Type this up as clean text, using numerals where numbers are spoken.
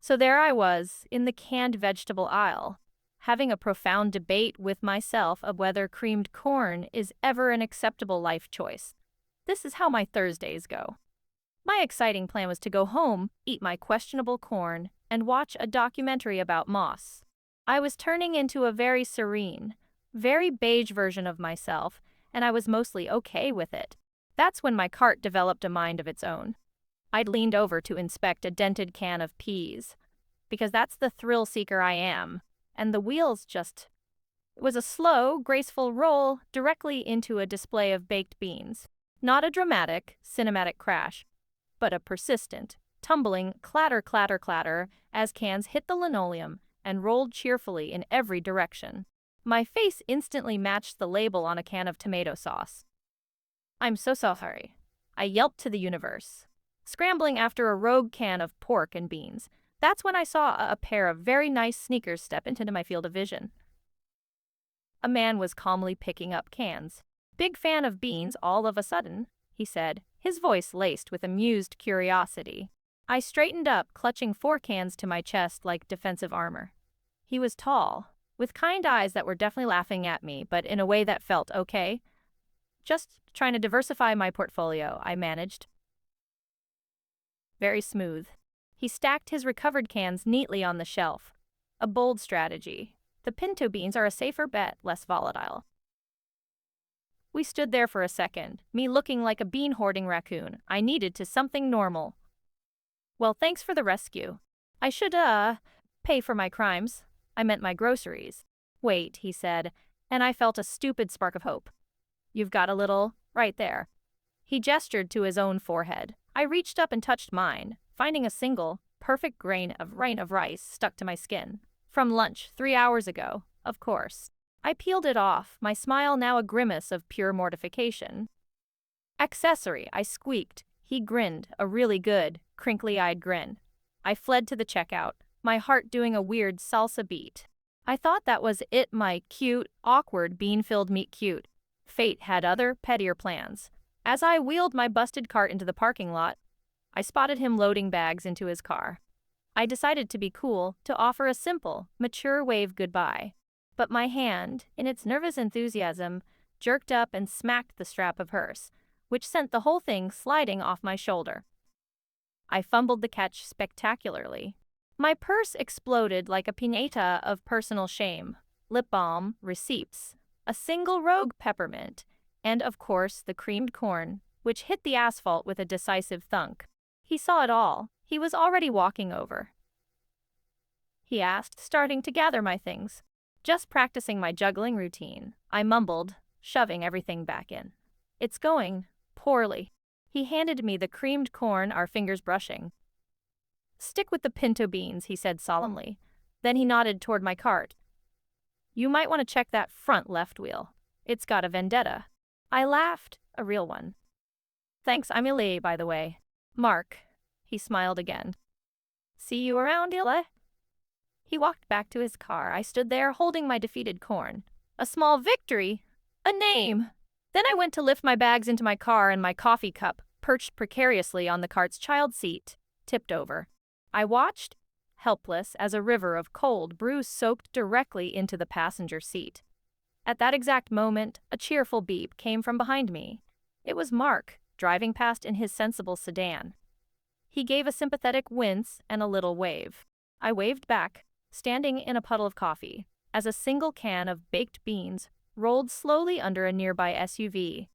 So there I was, in the canned vegetable aisle, having a profound debate with myself of whether creamed corn is ever an acceptable life choice. This is how my Thursdays go. My exciting plan was to go home, eat my questionable corn, and watch a documentary about moss. I was turning into a very serene, very beige version of myself, and I was mostly okay with it. That's when my cart developed a mind of its own. I'd leaned over to inspect a dented can of peas, because that's the thrill seeker I am, and the wheels just... It was a slow, graceful roll directly into a display of baked beans. Not a dramatic, cinematic crash, but a persistent, tumbling clatter, clatter, clatter as cans hit the linoleum and rolled cheerfully in every direction. My face instantly matched the label on a can of tomato sauce. "I'm so sorry," I yelped to the universe, scrambling after a rogue can of pork and beans. That's when I saw a pair of very nice sneakers step into my field of vision. A man was calmly picking up cans. "Big fan of beans all of a sudden," he said, his voice laced with amused curiosity. I straightened up, clutching 4 cans to my chest like defensive armor. He was tall, with kind eyes that were definitely laughing at me, but in a way that felt okay. "Just trying to diversify my portfolio," I managed. Very smooth. He stacked his recovered cans neatly on the shelf. A bold strategy. The pinto beans are a safer bet, less volatile. We stood there for a second, me looking like a bean-hoarding raccoon. I needed to something normal. "Well, thanks for the rescue. I should, pay for my crimes. I meant my groceries." "Wait," he said, and I felt a stupid spark of hope. "You've got a little, right there." He gestured to his own forehead. I reached up and touched mine, finding a single, perfect grain of rice stuck to my skin. From lunch 3 hours ago, of course. I peeled it off, my smile now a grimace of pure mortification. "Accessory," I squeaked. He grinned, a really good, crinkly-eyed grin. I fled to the checkout, my heart doing a weird salsa beat. I thought that was it, my cute, awkward, bean-filled meet cute. Fate had other, pettier plans. As I wheeled my busted cart into the parking lot, I spotted him loading bags into his car. I decided to be cool, to offer a simple, mature wave goodbye. But my hand, in its nervous enthusiasm, jerked up and smacked the strap of hers, which sent the whole thing sliding off my shoulder. I fumbled the catch spectacularly. My purse exploded like a piñata of personal shame, lip balm, receipts, a single rogue peppermint, and of course the creamed corn, which hit the asphalt with a decisive thunk. He saw it all. He was already walking over. He asked, starting to gather my things. "Just practicing my juggling routine," I mumbled, shoving everything back in. "It's going poorly." He handed me the creamed corn, our fingers brushing. "Stick with the pinto beans," he said solemnly. Then he nodded toward my cart. "You might want to check that front left wheel. It's got a vendetta." I laughed, a real one. "Thanks, I'm Illy, by the way. Mark." He smiled again. "See you around, Illy." He walked back to his car. I stood there holding my defeated corn. A small victory. A name. Then I went to lift my bags into my car, and my coffee cup, perched precariously on the cart's child seat, tipped over. I watched, helpless, as a river of cold brew soaked directly into the passenger seat. At that exact moment, a cheerful beep came from behind me. It was Mark, driving past in his sensible sedan. He gave a sympathetic wince and a little wave. I waved back, standing in a puddle of coffee, as a single can of baked beans rolled slowly under a nearby SUV.